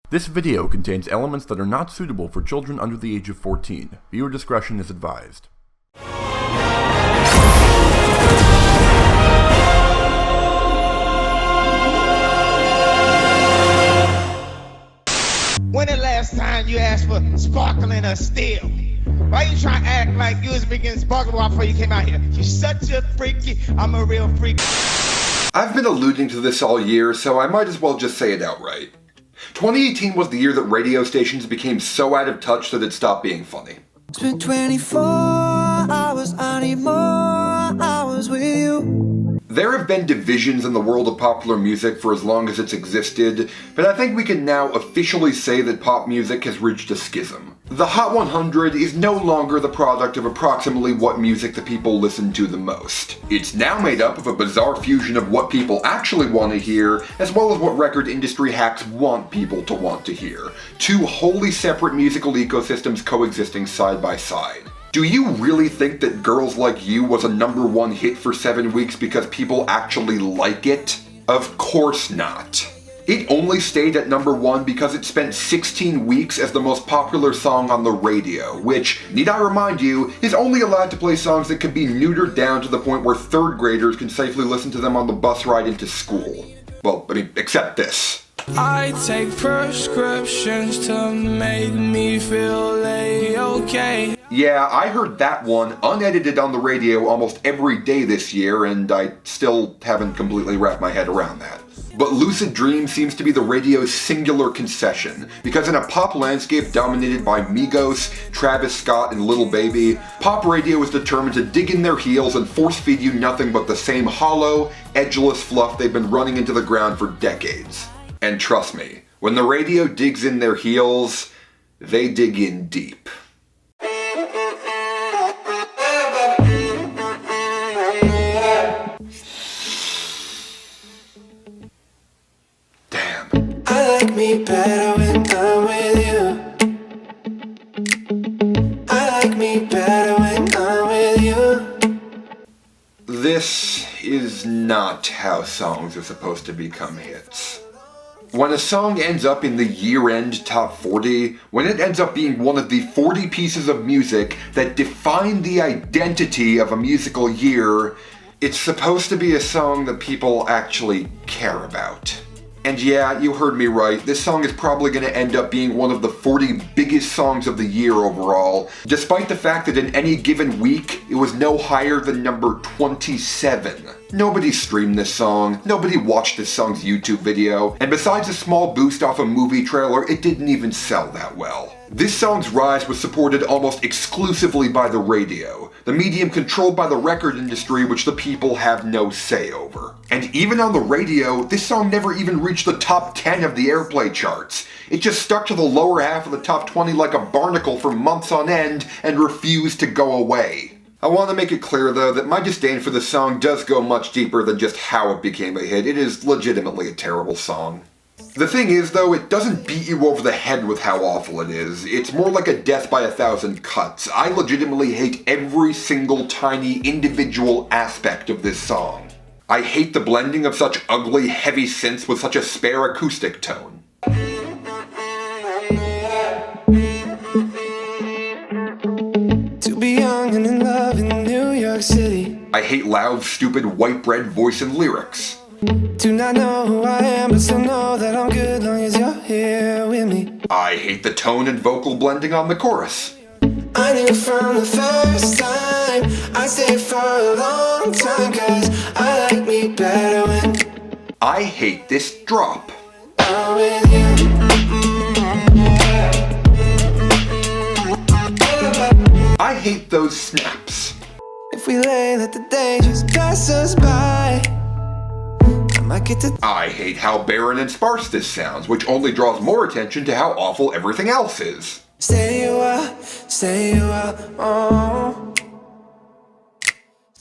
This video contains elements that are not suitable for children under the age of 14. Viewer discretion is advised. When the last time you asked for sparkling or still? Why you trying to act like you was beginning sparkling water before you came out here? You're such a freaky, I'm a real freak. I've been alluding to this all year, so I might as well just say it outright. 2018 was the year that radio stations became so out of touch that it stopped being funny. It's been 24 hours, I need more hours with you. There have been divisions in the world of popular music for as long as it's existed, but I think we can now officially say that pop music has reached a schism. The Hot 100 is no longer the product of approximately what music the people listen to the most. It's now made up of a bizarre fusion of what people actually want to hear, as well as what record industry hacks want people to want to hear. Two wholly separate musical ecosystems coexisting side by side. Do you really think that Girls Like You was a #1 hit for 7 weeks because people actually like it? Of course not. It only stayed at #1 because it spent 16 weeks as the most popular song on the radio, which, need I remind you, is only allowed to play songs that can be neutered down to the point where 3rd graders can safely listen to them on the bus ride into school. Well, except this. I take prescriptions to make me feel okay. Yeah, I heard that one unedited on the radio almost every day this year, and I still haven't completely wrapped my head around that. But Lucid Dream seems to be the radio's singular concession, because in a pop landscape dominated by Migos, Travis Scott, and Lil Baby, pop radio is determined to dig in their heels and force-feed you nothing but the same hollow, edgeless fluff they've been running into the ground for decades. And trust me, when the radio digs in their heels, they dig in deep. Me better when I'm with you. I like me better when I'm with you. This is not how songs are supposed to become hits. When a song ends up in the year-end top 40, when it ends up being one of the 40 pieces of music that define the identity of a musical year, it's supposed to be a song that people actually care about. And yeah, you heard me right, this song is probably going to end up being one of the 40 biggest songs of the year overall, despite the fact that in any given week, it was no higher than number 27. Nobody streamed this song, nobody watched this song's YouTube video, and besides a small boost off a movie trailer, it didn't even sell that well. This song's rise was supported almost exclusively by the radio, the medium controlled by the record industry which the people have no say over. And even on the radio, this song never even reached the top 10 of the airplay charts. It just stuck to the lower half of the top 20 like a barnacle for months on end and refused to go away. I want to make it clear though that my disdain for the song does go much deeper than just how it became a hit. It is legitimately a terrible song. The thing is though, it doesn't beat you over the head with how awful it is. It's more like a death by 1,000 cuts. I legitimately hate every single tiny individual aspect of this song. I hate the blending of such ugly, heavy synths with such a spare acoustic tone. To be young and in love in New York City. I hate loud, stupid, white bread voice and lyrics. Do not know who I am, but still know that I'm good long as you're here with me. I hate the tone and vocal blending on the chorus. I knew from the first time I stayed for a long time, cause I like me better when I hate this drop. I'm with you. I hate those snaps. If we lay, let the day just pass us by. I hate how barren and sparse this sounds, which only draws more attention to how awful everything else is. Say you are, oh.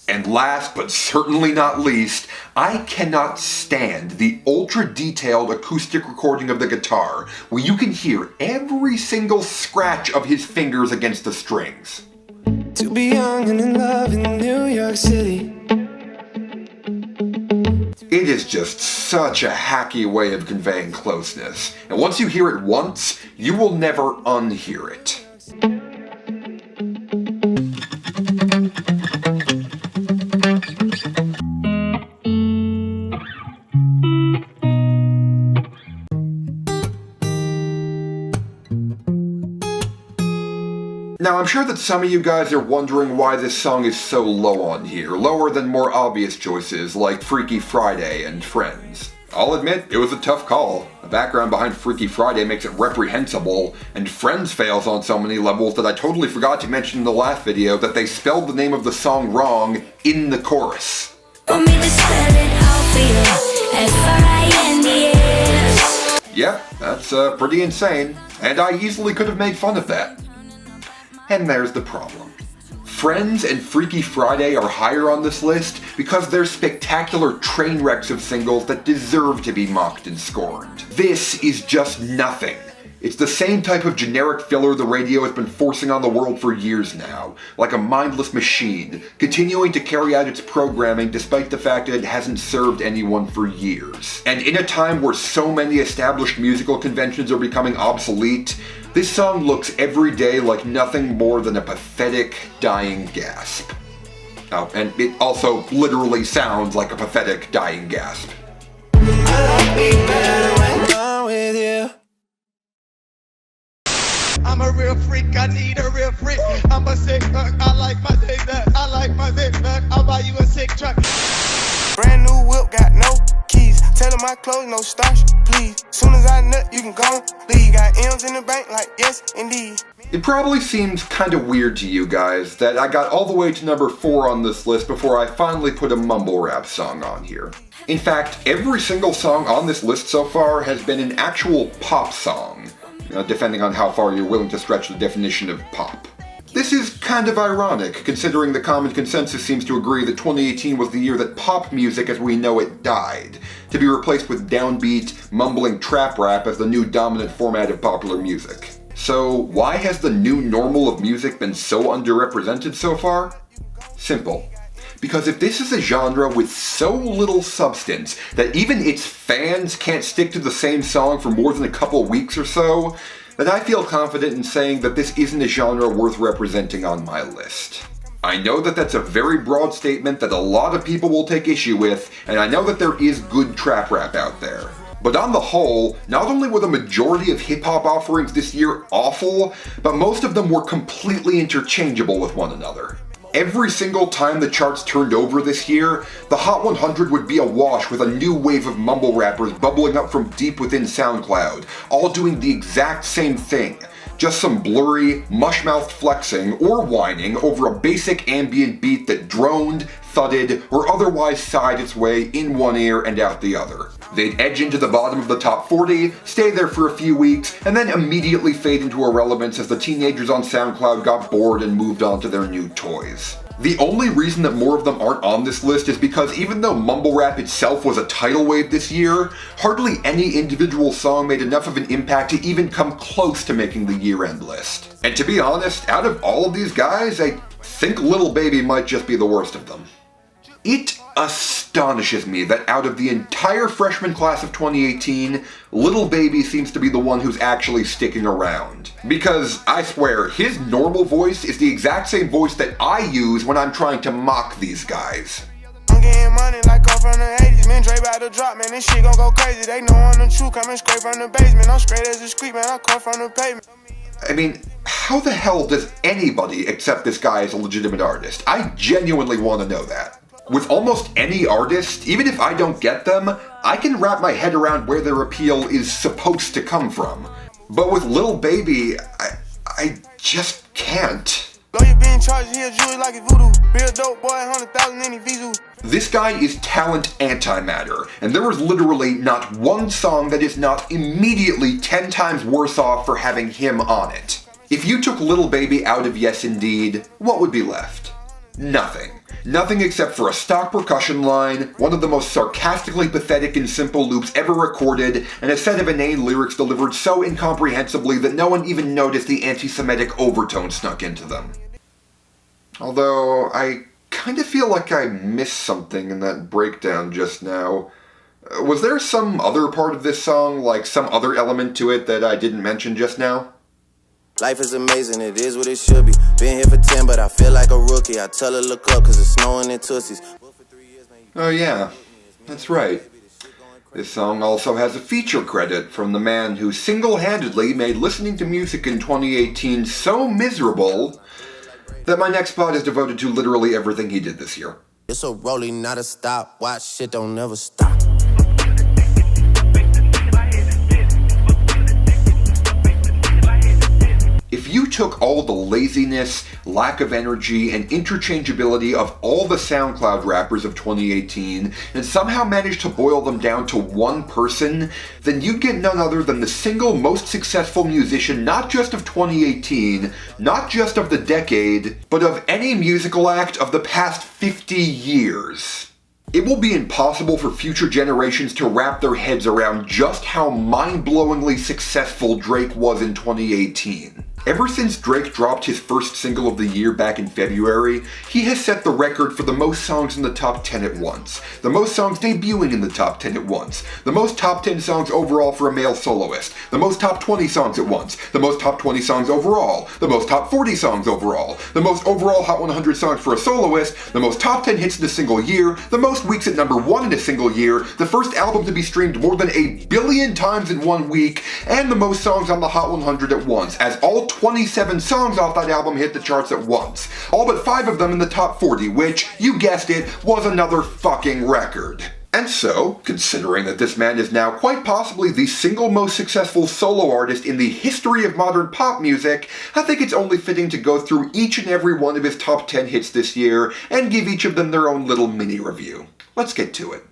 And last but certainly not least, I cannot stand the ultra-detailed acoustic recording of the guitar, where you can hear every single scratch of his fingers against the strings. To be young and in love in New York City. It is just such a hacky way of conveying closeness, and once you hear it once, you will never unhear it. Now, I'm sure that some of you guys are wondering why this song is so low on here, lower than more obvious choices like Freaky Friday and Friends. I'll admit, it was a tough call. The background behind Freaky Friday makes it reprehensible, and Friends fails on so many levels that I totally forgot to mention in the last video that they spelled the name of the song wrong in the chorus. Want me to spell it out for you? F-R-I-N-D-S. Yep, that's pretty insane, and I easily could have made fun of that. And there's the problem. Friends and Freaky Friday are higher on this list because they're spectacular train wrecks of singles that deserve to be mocked and scorned. This is just nothing. It's the same type of generic filler the radio has been forcing on the world for years now, like a mindless machine, continuing to carry out its programming despite the fact that it hasn't served anyone for years. And in a time where so many established musical conventions are becoming obsolete, this song looks every day like nothing more than a pathetic, dying gasp. Oh, and it also literally sounds like a pathetic, dying gasp. I like me better when I'm with you. I'm a real freak, I need a real freak. I'm a sick fuck, I like my dick nut. I like my dick nut, I'll buy you a sick truck. Brand new whip, got no keys. Tell them my clothes, no starch, please. Soon as I nut, you can go leave. Got M's in the bank, like yes, indeed. It probably seems kinda weird to you guys that I got all the way to number 4 on this list before I finally put a mumble rap song on here. In fact, every single song on this list so far has been an actual pop song, depending on how far you're willing to stretch the definition of pop. This is kind of ironic, considering the common consensus seems to agree that 2018 was the year that pop music as we know it died, to be replaced with downbeat, mumbling trap rap as the new dominant format of popular music. So why has the new normal of music been so underrepresented so far? Simple. Because if this is a genre with so little substance that even its fans can't stick to the same song for more than a couple weeks or so, then I feel confident in saying that this isn't a genre worth representing on my list. I know that that's a very broad statement that a lot of people will take issue with, and I know that there is good trap rap out there. But on the whole, not only were the majority of hip-hop offerings this year awful, but most of them were completely interchangeable with one another. Every single time the charts turned over this year, the Hot 100 would be awash with a new wave of mumble rappers bubbling up from deep within SoundCloud, all doing the exact same thing. Just some blurry, mush-mouthed flexing or whining over a basic ambient beat that droned, thudded, or otherwise sighed its way in one ear and out the other. They'd edge into the bottom of the top 40, stay there for a few weeks, and then immediately fade into irrelevance as the teenagers on SoundCloud got bored and moved on to their new toys. The only reason that more of them aren't on this list is because even though mumble rap itself was a tidal wave this year, hardly any individual song made enough of an impact to even come close to making the year-end list. And to be honest, out of all of these guys, I think Lil Baby might just be the worst of them. It astonishes me that out of the entire freshman class of 2018, Lil Baby seems to be the one who's actually sticking around. Because, I swear, his normal voice is the exact same voice that I use when I'm trying to mock these guys. I'm getting money like I'm from the 80s, man. Dre about to drop, man. This shit gon' go crazy. They know I'm the truth, coming straight from the basement. I'm straight as a street, man. I come from the pavement. I mean, how the hell does anybody accept this guy as a legitimate artist? I genuinely want to know that. With almost any artist, even if I don't get them, I can wrap my head around where their appeal is supposed to come from. But with Lil Baby, I just can't. Lawyer being charged here, jewelry like it's voodoo. Real dope boy, 100,000 in his visu. This guy is talent antimatter, and there is literally not one song that is not immediately 10 times worse off for having him on it. If you took Lil Baby out of Yes Indeed, what would be left? Nothing. Nothing except for a stock percussion line, one of the most sarcastically pathetic and simple loops ever recorded, and a set of inane lyrics delivered so incomprehensibly that no one even noticed the anti-Semitic overtone snuck into them. Although, I kind of feel like I missed something in that breakdown just now. Was there some other part of this song, like some other element to it that I didn't mention just now? Life is amazing, it is what it should be. Been here for 10, but I feel like a rookie. I tell her look up, cause it's snowing in Tootsies. Oh yeah, that's right. This song also has a feature credit from the man who single-handedly made listening to music in 2018 so miserable that my next spot is devoted to literally everything he did this year. It's a rolling, not a stop. Watch shit don't never stop. If you took all the laziness, lack of energy, and interchangeability of all the SoundCloud rappers of 2018 and somehow managed to boil them down to one person, then you'd get none other than the single most successful musician not just of 2018, not just of the decade, but of any musical act of the past 50 years. It will be impossible for future generations to wrap their heads around just how mind-blowingly successful Drake was in 2018. Ever since Drake dropped his first single of the year back in February, he has set the record for the most songs in the top 10 at once, the most songs debuting in the top 10 at once, the most top 10 songs overall for a male soloist, the most top 20 songs at once, the most top 20 songs overall, the most top 40 songs overall, the most overall Hot 100 songs for a soloist, the most top 10 hits in a single year, the most weeks at number 1 in a single year, the first album to be streamed more than 1 billion times in 1 week, and the most songs on the Hot 100 at once, as all 27 songs off that album hit the charts at once. All but 5 of them in the top 40, which, you guessed it, was another fucking record. And so, considering that this man is now quite possibly the single most successful solo artist in the history of modern pop music, I think it's only fitting to go through each and every one of his top 10 hits this year and give each of them their own little mini review. Let's get to it.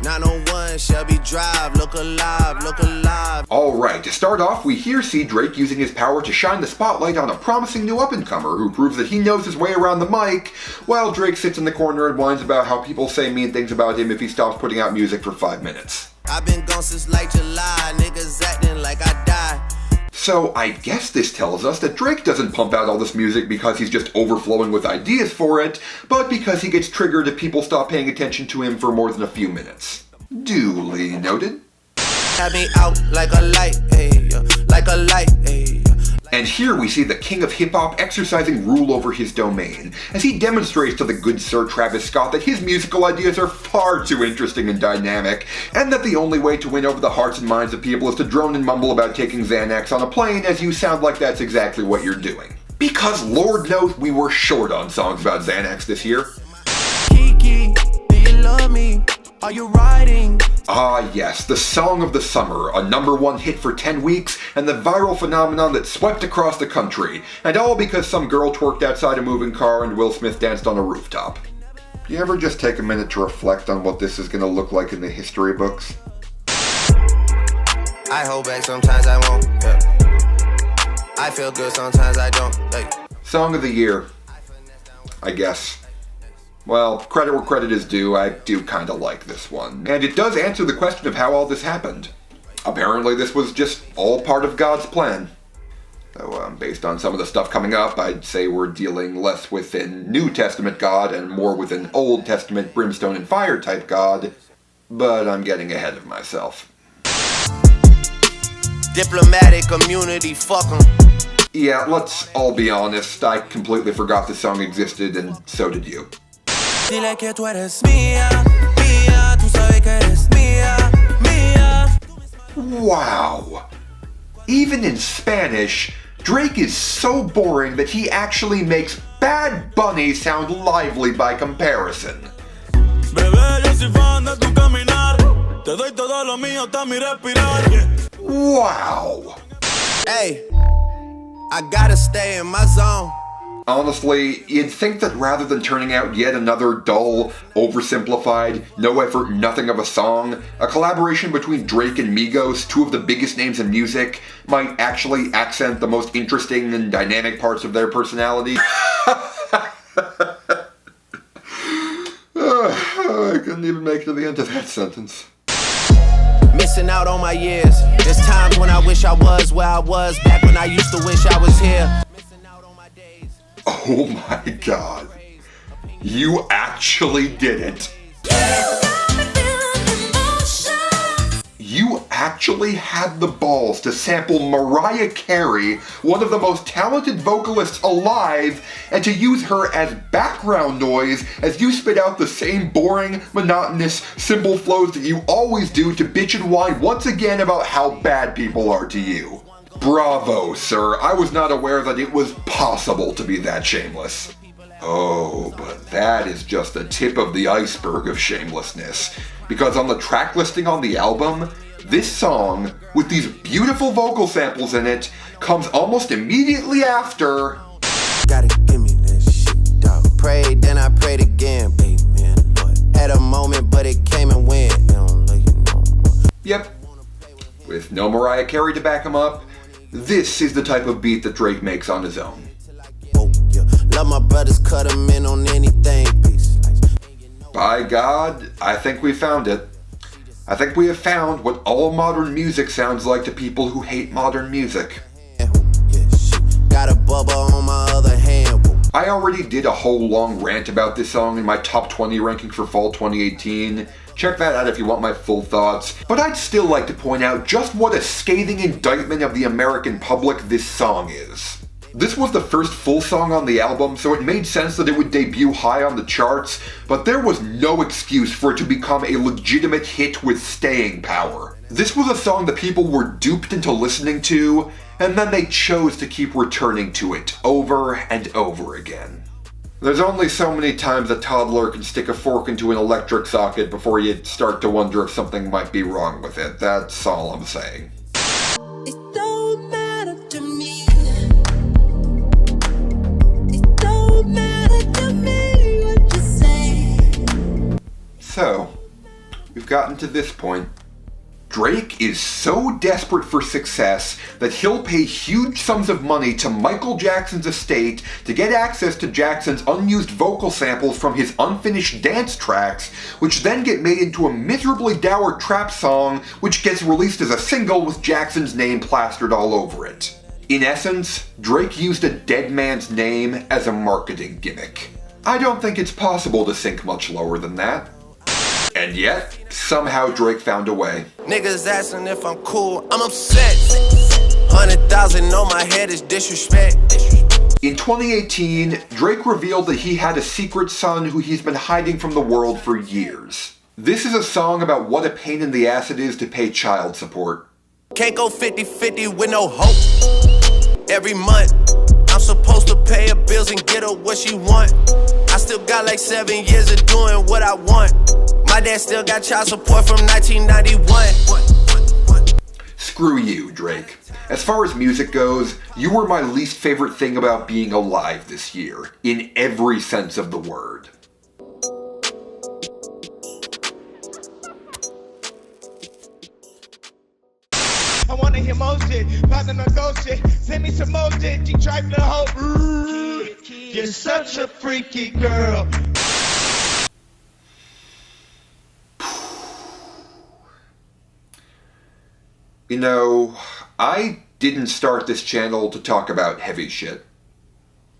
901 Shelby Drive, look alive, look alive. Alright, to start off, we here see Drake using his power to shine the spotlight on a promising new up-and-comer who proves that he knows his way around the mic, while Drake sits in the corner and whines about how people say mean things about him if he stops putting out music for 5 minutes. I've been gone since like July, niggas acting like I died. So I guess this tells us that Drake doesn't pump out all this music because he's just overflowing with ideas for it, but because he gets triggered if people stop paying attention to him for more than a few minutes. Duly noted. Have me out like a light, ayy, like a light, ayy. And here we see the king of hip-hop exercising rule over his domain, as he demonstrates to the good Sir Travis Scott that his musical ideas are far too interesting and dynamic, and that the only way to win over the hearts and minds of people is to drone and mumble about taking Xanax on a plane, as you sound like that's exactly what you're doing. Because Lord knows we were short on songs about Xanax this year. Kiki, do you love me? Are you riding? Ah yes, the song of the summer, a #1 hit for 10 weeks, and the viral phenomenon that swept across the country, and all because some girl twerked outside a moving car and Will Smith danced on a rooftop. Do you ever just take a minute to reflect on what this is going to look like in the history books? I hold back, sometimes I won't, yeah. I feel good, sometimes I don't, like. Song of the year, I guess. Well, credit where credit is due, I do kinda like this one. And it does answer the question of how all this happened. Apparently this was just all part of God's plan. Though, based on some of the stuff coming up, I'd say we're dealing less with an New Testament God and more with an Old Testament brimstone and fire type God. But I'm getting ahead of myself. Diplomatic immunity, fuck 'em. Yeah, let's all be honest, I completely forgot this song existed, and so did you. Dile que tú eres mía, mía, tú sabes que eres mía, mía. Wow. Even in Spanish, Drake is so boring that he actually makes Bad Bunny sound lively by comparison. Bebé, yo soy fan de tu caminar. Te doy todo lo mío, hasta mi respirar. Wow. Hey, I gotta stay in my zone. Honestly, you'd think that rather than turning out yet another dull, oversimplified, no effort, nothing of a song, a collaboration between Drake and Migos, two of the biggest names in music, might actually accent the most interesting and dynamic parts of their personality. I couldn't even make it to the end of that sentence. Missing out on my years. There's times when I wish I was where I was back when I used to wish I was here. Oh my god. You actually did it. actually had the balls to sample Mariah Carey, one of the most talented vocalists alive, and to use her as background noise as you spit out the same boring, monotonous, simple flows that you always do to bitch and whine once again about how bad people are to you. Bravo, sir. I was not aware that it was possible to be that shameless. Oh, but that is just the tip of the iceberg of shamelessness. Because on the track listing on the album, this song, with these beautiful vocal samples in it, comes almost immediately after... Gotta give me that shit, dog. Prayed, then I prayed again, baby, man, Lord. Had a moment, but it came and went. They don't like it no more. Yep. With no Mariah Carey to back him up, this is the type of beat that Drake makes on his own. Oh, yeah. Love my brothers, cut them in on anything, peace. By God, I think we found it. I think we have found what all modern music sounds like to people who hate modern music. Got a bubble on my other hand. I already did a whole long rant about this song in my top 20 ranking for fall 2018. Check that out if you want my full thoughts. But I'd still like to point out just what a scathing indictment of the American public this song is. This was the first full song on the album, so it made sense that it would debut high on the charts, but there was no excuse for it to become a legitimate hit with staying power. This was a song that people were duped into listening to, and then they chose to keep returning to it over and over again. There's only so many times a toddler can stick a fork into an electric socket before you start to wonder if something might be wrong with it. That's all I'm saying. It don't matter to me. So, we've gotten to this point. Drake is so desperate for success that he'll pay huge sums of money to Michael Jackson's estate to get access to Jackson's unused vocal samples from his unfinished dance tracks, which then get made into a miserably dour trap song which gets released as a single with Jackson's name plastered all over it. In essence, Drake used a dead man's name as a marketing gimmick. I don't think it's possible to sink much lower than that. And yet, somehow Drake found a way. Niggas asking if I'm cool, I'm upset. 100,000 on my head is disrespect. In 2018, Drake revealed that he had a secret son who he's been hiding from the world for years. This is a song about what a pain in the ass it is to pay child support. Can't go 50-50 with no hope. Every month, I'm supposed to pay her bills and get her what she want. I still got like 7 years of doing what I want. My dad still got child support from 1991. Screw you, Drake. As far as music goes, you were my least favorite thing about being alive this year, in every sense of the word. I wanna hear more shit, not no ghost shit. Send me some more shit, you tripe the whole. You're such a freaky girl. You know, I didn't start this channel to talk about heavy shit.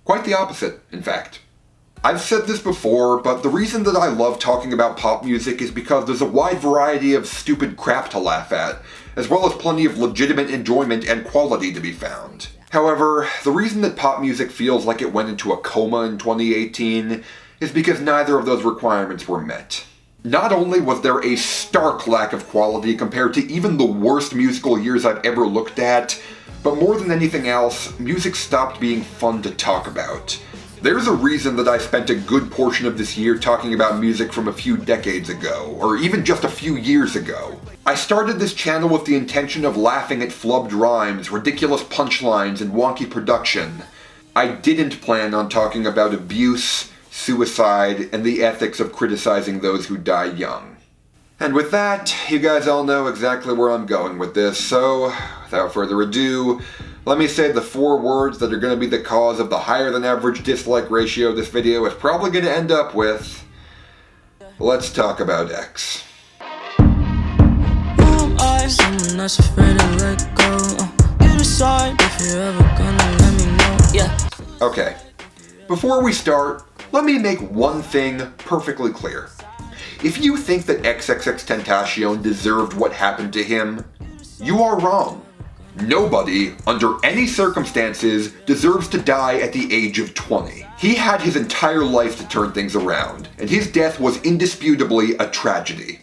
Quite the opposite, in fact. I've said this before, but the reason that I love talking about pop music is because there's a wide variety of stupid crap to laugh at, as well as plenty of legitimate enjoyment and quality to be found. However, the reason that pop music feels like it went into a coma in 2018 is because neither of those requirements were met. Not only was there a stark lack of quality compared to even the worst musical years I've ever looked at, but more than anything else, music stopped being fun to talk about. There's a reason that I spent a good portion of this year talking about music from a few decades ago, or even just a few years ago. I started this channel with the intention of laughing at flubbed rhymes, ridiculous punchlines, and wonky production. I didn't plan on talking about abuse, suicide, and the ethics of criticizing those who die young. And with that, you guys all know exactly where I'm going with this, so without further ado, let me say the 4 words that are going to be the cause of the higher than average dislike ratio this video is probably going to end up with. Let's talk about X. Someone that's afraid to let go. You decide if you're ever gonna let me know. Yeah. Okay. Before we start, let me make one thing perfectly clear. If you think that XXXTentacion deserved what happened to him, You are wrong. Nobody, under any circumstances, deserves to die at the age of 20. He had his entire life to turn things around, and his death was indisputably a tragedy.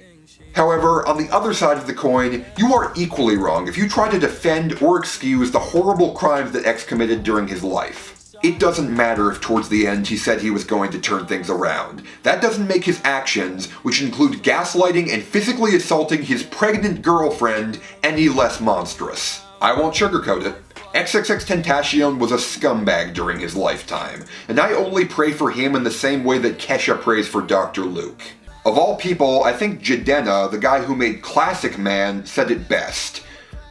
However, on the other side of the coin, you are equally wrong if you try to defend or excuse the horrible crimes that X committed during his life. It doesn't matter if towards the end he said he was going to turn things around. That doesn't make his actions, which include gaslighting and physically assaulting his pregnant girlfriend, any less monstrous. I won't sugarcoat it. XXXTentacion was a scumbag during his lifetime, and I only pray for him in the same way that Kesha prays for Dr. Luke. Of all people, I think Jidenna, the guy who made Classic Man, said it best.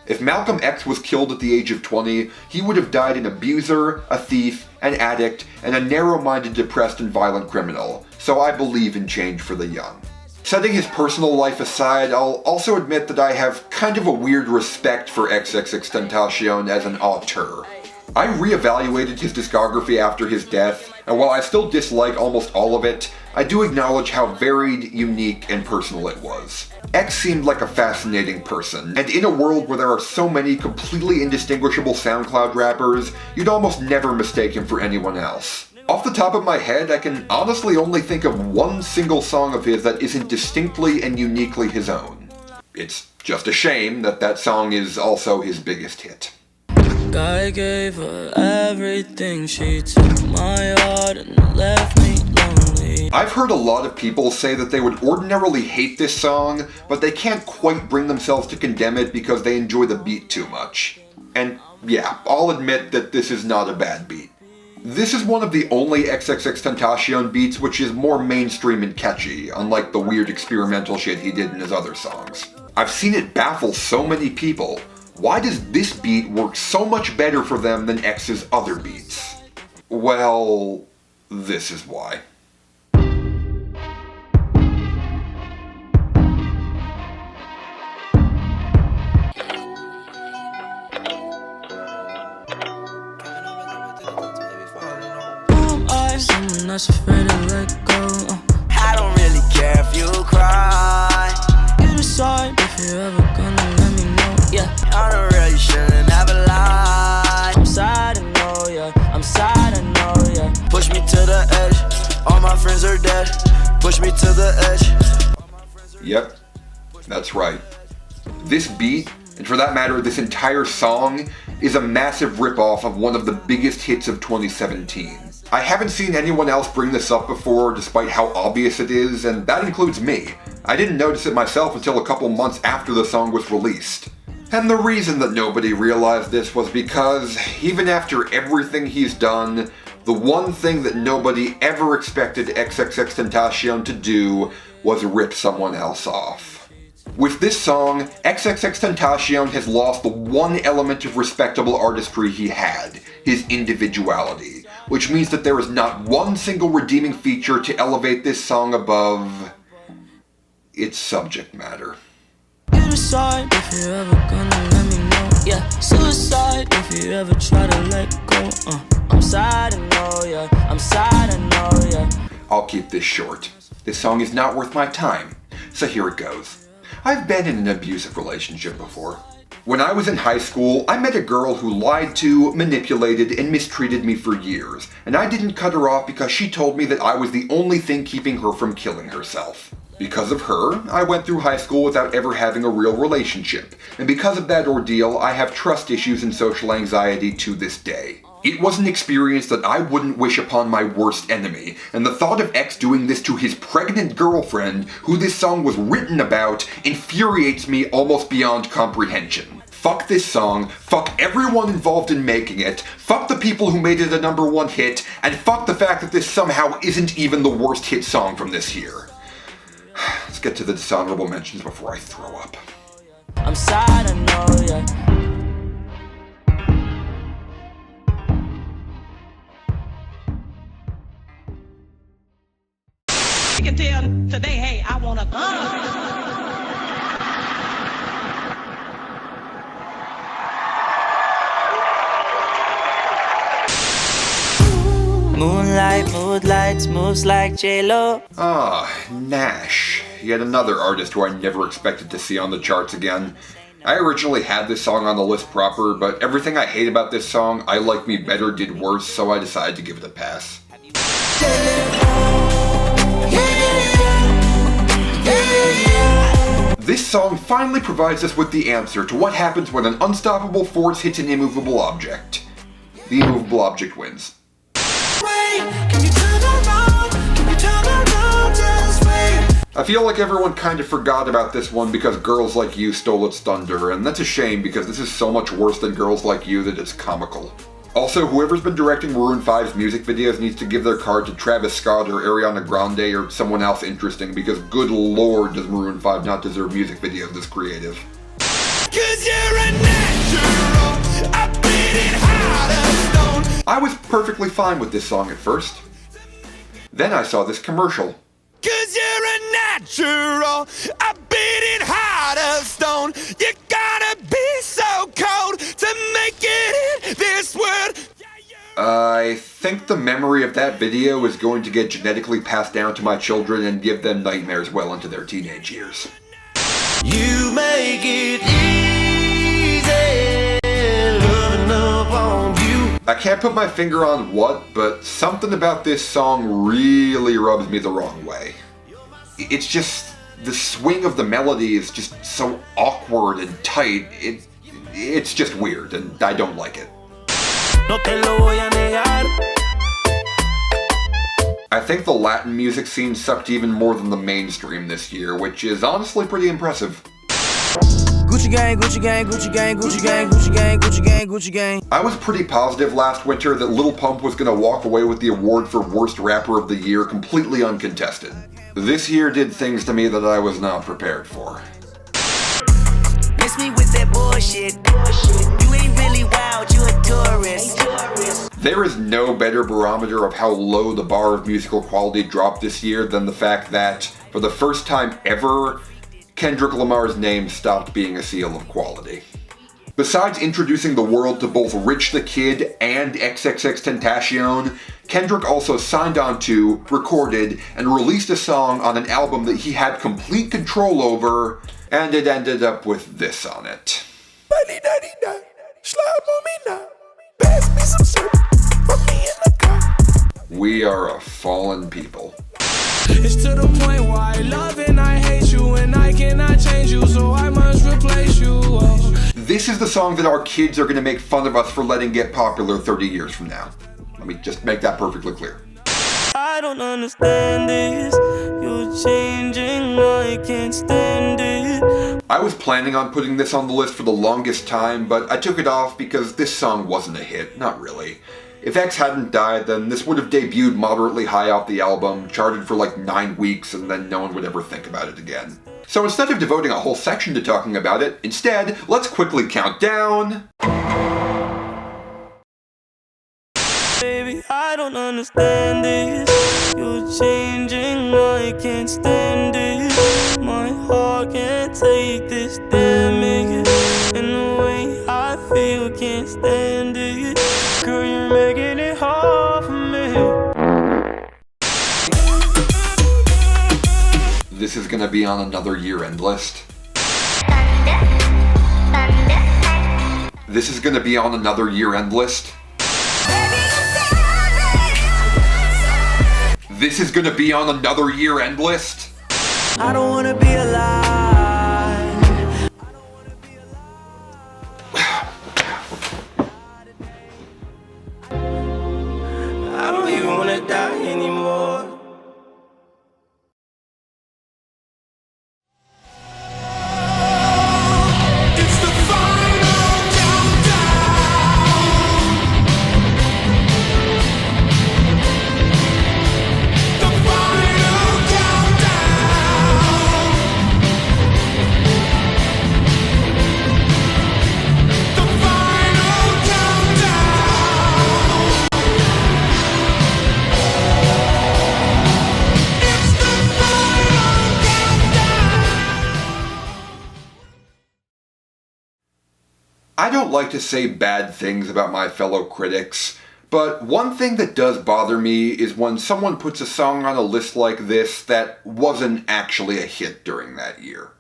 If Malcolm X was killed at the age of 20, he would have died an abuser, a thief, an addict, and a narrow-minded, depressed, and violent criminal, so I believe in change for the young. Setting his personal life aside, I'll also admit that I have kind of a weird respect for XXXTentacion as an auteur. I reevaluated his discography after his death, and while I still dislike almost all of it, I do acknowledge how varied, unique, and personal it was. X seemed like a fascinating person, and in a world where there are so many completely indistinguishable SoundCloud rappers, you'd almost never mistake him for anyone else. Off the top of my head, I can honestly only think of one single song of his that isn't distinctly and uniquely his own. It's just a shame that that song is also his biggest hit. I gave her everything, she took my heart and left me lonely. I've heard a lot of people say that they would ordinarily hate this song, but they can't quite bring themselves to condemn it because they enjoy the beat too much. And yeah, I'll admit that this is not a bad beat. This is one of the only XXXTentacion beats which is more mainstream and catchy, unlike the weird experimental shit he did in his other songs. I've seen it baffle so many people. Why does this beat work so much better for them than X's other beats? Well, this is why. Someone that's afraid to let go. I don't really care if you cry. You decide if you're ever gonna let me know. Yeah, I don't really shouldn't have a lie. I'm sad, I know, yeah. I'm sad, I know, yeah. Push me to the edge. All my friends are dead. Push me to the edge. Yep, that's right. This beat, and for that matter this entire song, is a massive ripoff of one of the biggest hits of 2017. I haven't seen anyone else bring this up before, despite how obvious it is, and that includes me. I didn't notice it myself until a couple months after the song was released. And the reason that nobody realized this was because, even after everything he's done, the one thing that nobody ever expected XXXTentacion to do was rip someone else off. With this song, XXXTentacion has lost the one element of respectable artistry he had, his individuality. Which means that there is not one single redeeming feature to elevate this song above its subject matter. You decide if you're ever gonna let me know. Yeah, suicide if you ever try to let go. I'm sad, I know, yeah. I'm sad, I know, yeah. I'll keep this short. This song is not worth my time, so here it goes. I've been in an abusive relationship before. When I was in high school, I met a girl who lied to, manipulated, and mistreated me for years, and I didn't cut her off because she told me that I was the only thing keeping her from killing herself. Because of her, I went through high school without ever having a real relationship, and because of that ordeal, I have trust issues and social anxiety to this day. It was an experience that I wouldn't wish upon my worst enemy, and the thought of X doing this to his pregnant girlfriend, who this song was written about, infuriates me almost beyond comprehension. Fuck this song, fuck everyone involved in making it, fuck the people who made it a #1 hit, and fuck the fact that this somehow isn't even the worst hit song from this year. Let's get to the dishonorable mentions before I throw up. I'm sad, I know, yeah. You can tell today, hey, I wanna. Moonlight, mood lights, moves like J-Lo. Nash. Yet another artist who I never expected to see on the charts again. I originally had this song on the list proper, but everything I hate about this song, I Like Me Better did worse, so I decided to give it a pass. This song finally provides us with the answer to what happens when an unstoppable force hits an immovable object. The immovable object wins. I feel like everyone kind of forgot about this one because Girls Like You stole its thunder, and that's a shame because this is so much worse than Girls Like You that it's comical. Also, whoever's been directing Maroon 5's music videos needs to give their card to Travis Scott or Ariana Grande or someone else interesting because good lord does Maroon 5 not deserve music videos this creative. Cause you're a natural, I beat it hard as stone. I was perfectly fine with this song at first. Then I saw this commercial. Cause you're a natural, I beat it hard as stone. You gotta be so cold to make it in this world. I think the memory of that video is going to get genetically passed down to my children and give them nightmares well into their teenage years. You make it easy, loving up on you. I can't put my finger on what, but something about this song really rubs me the wrong way. It's just, the swing of the melody is just so awkward and tight, it's just weird, and I don't like it. I think the Latin music scene sucked even more than the mainstream this year, which is honestly pretty impressive. Gucci gang, Gucci gang, Gucci gang, Gucci gang, Gucci gang, Gucci gang, Gucci gang. I was pretty positive last winter that Lil Pump was gonna walk away with the award for Worst Rapper of the Year completely uncontested. This year did things to me that I was not prepared for. Miss me with that bullshit. You ain't really wild, you a tourist. There is no better barometer of how low the bar of musical quality dropped this year than the fact that, for the first time ever, Kendrick Lamar's name stopped being a seal of quality. Besides introducing the world to both Rich the Kid and XXXTentacion, Kendrick also signed on to, recorded, and released a song on an album that he had complete control over, and it ended up with this on it. We are a fallen people. It's to the point where I love and I hate you, and I cannot change you, so I must replace you. This is the song that our kids are going to make fun of us for letting get popular 30 years from now. Let me just make that perfectly clear. I don't understand this. You're changing, I can't stand it. I was planning on putting this on the list for the longest time, but I took it off because this song wasn't a hit. Not really. If X hadn't died, then this would have debuted moderately high off the album, charted for like 9 weeks, and then no one would ever think about it again. So instead of devoting a whole section to talking about it, instead, let's quickly count down. Baby, I don't understand this. You're changing, I can't stand it. My heart can't take this damage. And the way I feel, can't stand it. Girl, you're making it hard for me. This is gonna be on another year-end list. This is gonna be on another year-end list. This is gonna be on another year-end list. I don't wanna be alive. I don't even wanna die anymore. It's the final countdown. The final countdown. The final countdown. It's the final countdown. I don't like to say bad things about my fellow critics, but one thing that does bother me is when someone puts a song on a list like this that wasn't actually a hit during that year.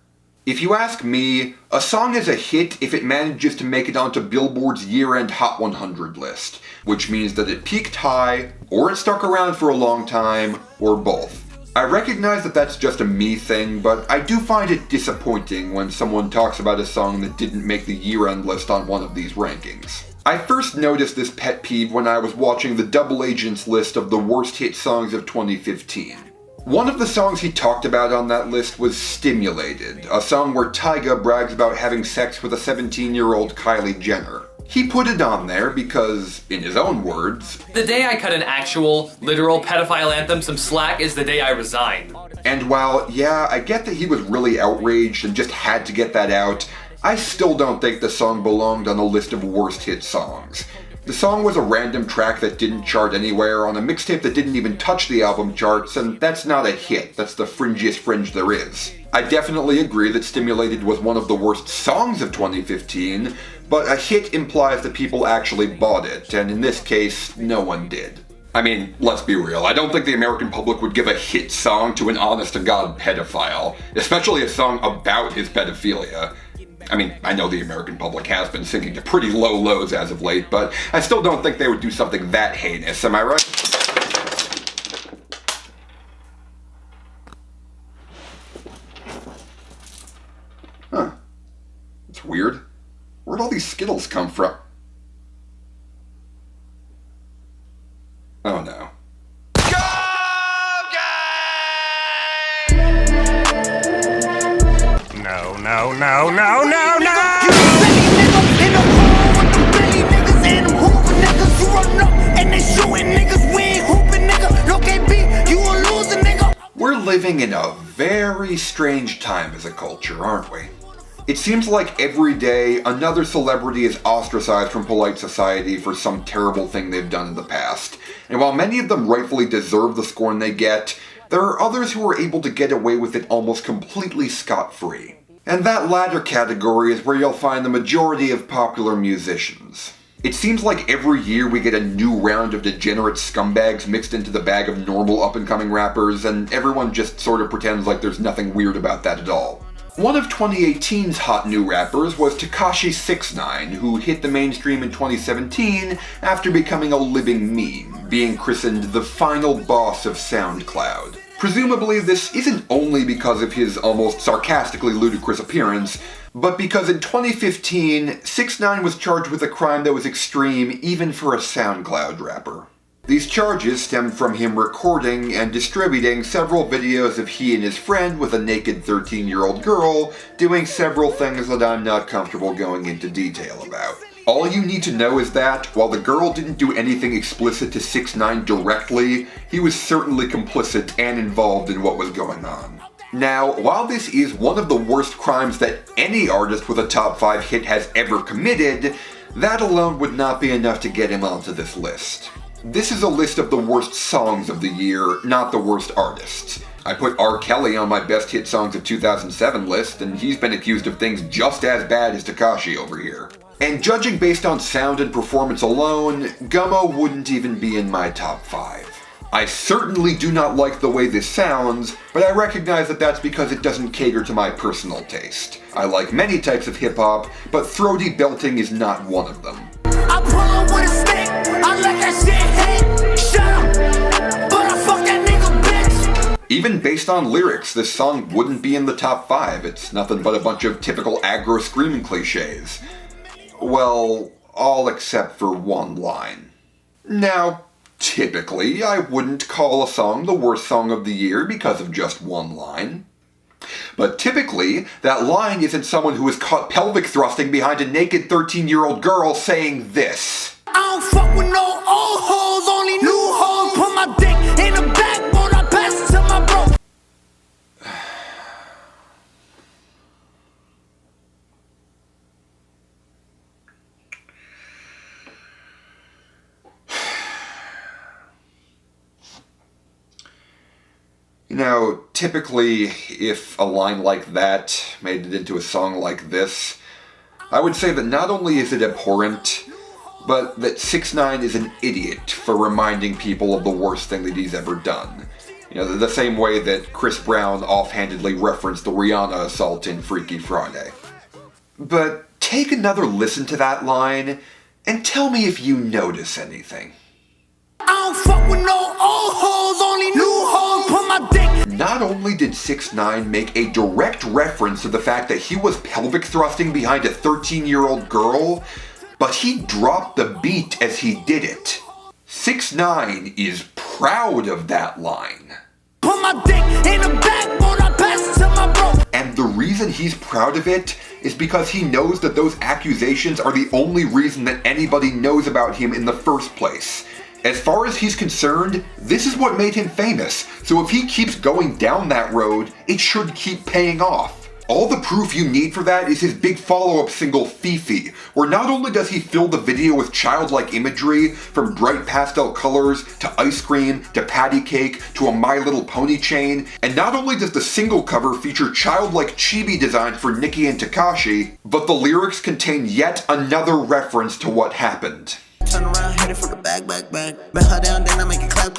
If you ask me, a song is a hit if it manages to make it onto Billboard's Year-End Hot 100 list, which means that it peaked high, or it stuck around for a long time, or both. I recognize that that's just a me thing, but I do find it disappointing when someone talks about a song that didn't make the year-end list on one of these rankings. I first noticed this pet peeve when I was watching the Double Agent's list of the worst hit songs of 2015. One of the songs he talked about on that list was Stimulated, a song where Tyga brags about having sex with a 17-year-old Kylie Jenner. He put it on there because, in his own words, "The day I cut an actual, literal pedophile anthem some slack is the day I resigned." And while, yeah, I get that he was really outraged and just had to get that out, I still don't think the song belonged on a list of worst hit songs. The song was a random track that didn't chart anywhere on a mixtape that didn't even touch the album charts, and that's not a hit, that's the fringiest fringe there is. I definitely agree that Stimulated was one of the worst songs of 2015, but a hit implies that people actually bought it, and in this case, no one did. I mean, let's be real, I don't think the American public would give a hit song to an honest-to-God pedophile, especially a song about his pedophilia. I mean, I know the American public has been sinking to pretty low lows as of late, but I still don't think they would do something that heinous, am I right? Huh. That's weird. Where'd all these Skittles come from? Oh no. No, no, no, no, no! We're living in a very strange time as a culture, aren't we? It seems like every day another celebrity is ostracized from polite society for some terrible thing they've done in the past. And while many of them rightfully deserve the scorn they get, there are others who are able to get away with it almost completely scot-free. And that latter category is where you'll find the majority of popular musicians. It seems like every year we get a new round of degenerate scumbags mixed into the bag of normal up-and-coming rappers, and everyone just sort of pretends like there's nothing weird about that at all. One of 2018's hot new rappers was Tekashi 6ix9ine, who hit the mainstream in 2017 after becoming a living meme, being christened the final boss of SoundCloud. Presumably, this isn't only because of his almost sarcastically ludicrous appearance, but because in 2015, 6ix9ine was charged with a crime that was extreme even for a SoundCloud rapper. These charges stemmed from him recording and distributing several videos of he and his friend with a naked 13-year-old girl doing several things that I'm not comfortable going into detail about. All you need to know is that, while the girl didn't do anything explicit to 6ix9ine directly, he was certainly complicit and involved in what was going on. Now, while this is one of the worst crimes that any artist with a top 5 hit has ever committed, that alone would not be enough to get him onto this list. This is a list of the worst songs of the year, not the worst artists. I put R. Kelly on my best hit songs of 2007 list, and he's been accused of things just as bad as Tekashi over here. And judging based on sound and performance alone, Gummo wouldn't even be in my top 5. I certainly do not like the way this sounds, but I recognize that that's because it doesn't cater to my personal taste. I like many types of hip-hop, but throaty belting is not one of them. I pull up with a stick, I let that shit hit. Shut up, but I fuck that nigga, bitch. Even based on lyrics, this song wouldn't be in the top 5. It's nothing but a bunch of typical aggro screaming cliches. Well, all except for one line. Now, typically, I wouldn't call a song the worst song of the year because of just one line. But typically, that line isn't someone who is caught pelvic thrusting behind a naked 13-year-old girl saying this. I don't fuck with no old hoes, only new hoes. Put my dick in the backbone, I pass it to my bro. You know, typically, if a line like that made it into a song like this, I would say that not only is it abhorrent, but that 6ix9ine is an idiot for reminding people of the worst thing that he's ever done. You know, the same way that Chris Brown offhandedly referenced the Rihanna assault in Freaky Friday. But take another listen to that line and tell me if you notice anything. I don't fuck with no old hoes, only new hoes, put my dick. Not only did 6ix9ine make a direct reference to the fact that he was pelvic thrusting behind a 13-year-old girl, but he dropped the beat as he did it. 6ix9ine is proud of that line. Put my dick in the backbone, I pass it to my bro. And the reason he's proud of it is because he knows that those accusations are the only reason that anybody knows about him in the first place. As far as he's concerned, this is what made him famous, so if he keeps going down that road, it should keep paying off. All the proof you need for that is his big follow-up single, Fifi, where not only does he fill the video with childlike imagery, from bright pastel colors, to ice cream, to patty cake, to a My Little Pony chain, and not only does the single cover feature childlike chibi designs for Nicki and Tekashi, but the lyrics contain yet another reference to what happened. Turn around, hit it for the back. Bet her down, then I make it clap.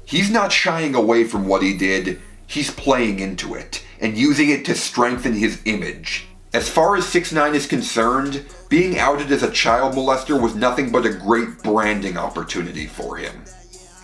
He's not shying away from what he did, he's playing into it, and using it to strengthen his image. As far as 6ix9ine is concerned, being outed as a child molester was nothing but a great branding opportunity for him.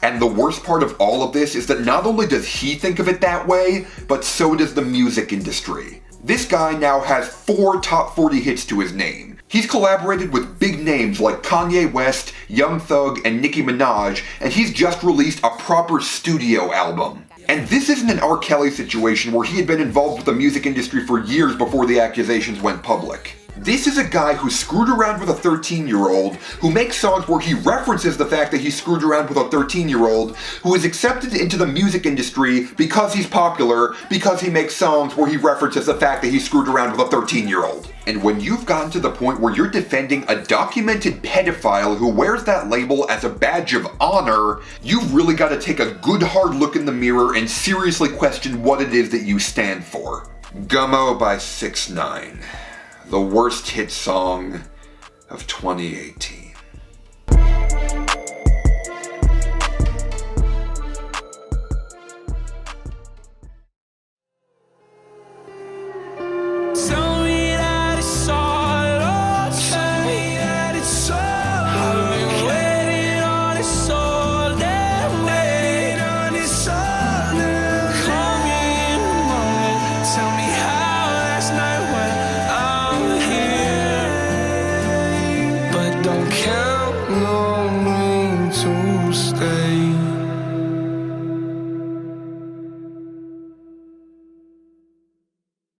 And the worst part of all of this is that not only does he think of it that way, but so does the music industry. This guy now has 4 top 40 hits to his name. He's collaborated with big names like Kanye West, Young Thug, and Nicki Minaj, and he's just released a proper studio album. And this isn't an R. Kelly situation where he had been involved with the music industry for years before the accusations went public. This is a guy who screwed around with a 13-year-old, who makes songs where he references the fact that he screwed around with a 13-year-old, who is accepted into the music industry because he's popular, because he makes songs where he references the fact that he screwed around with a 13-year-old. And when you've gotten to the point where you're defending a documented pedophile who wears that label as a badge of honor, you've really got to take a good hard look in the mirror and seriously question what it is that you stand for. Gummo by 6ix9ine. The worst hit song of 2018.